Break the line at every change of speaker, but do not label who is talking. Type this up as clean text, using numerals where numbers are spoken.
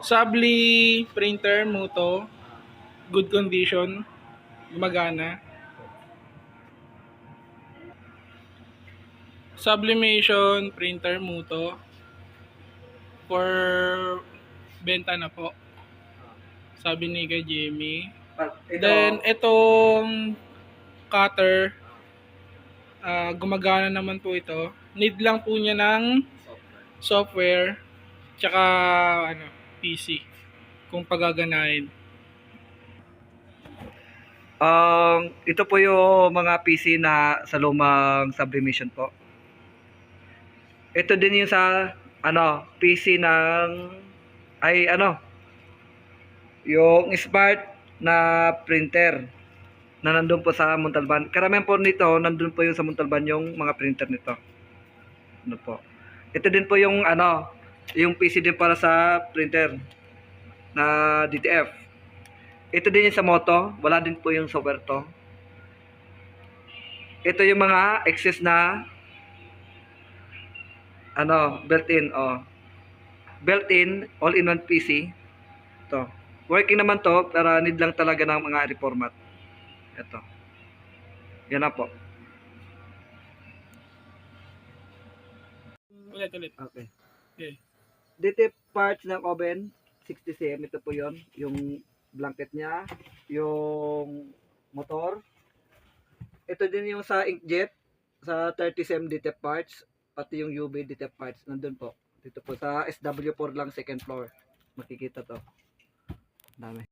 Sabli printer Muto, good condition, gumagana. Sublimation printer Muto, for benta na po, sabi ni kay Jimmy. Then itong cutter, gumagana naman po ito. Need lang po niya ng software tsaka PC kung pagaganahin.
Ito po yung mga PC na sa lumang sublimation po. Ito din yung sa PC ng yung smart na printer na nandun po sa Montalban. Karamihan po nito nandun po yung sa Montalban yung mga printer nito. Ano po. Ito din po yung yung PC din para sa printer na DTF. Ito din yung sa Moto, wala din po yung software to. Ito yung mga excess na built-in built-in all-in-one PC. Ito. Working naman to, pero need lang talaga ng mga reformat. Ito. Yan na po.
Ulit.
Okay.
Okay.
DTF parts ng oven, 60cm. Ito po yon, yung blanket niya, yung motor. Ito din yung sa inkjet, sa 30cm DTF parts, pati yung UV DTF parts, nandun po. Dito po sa SW4 lang, second floor. Makikita to. Dami.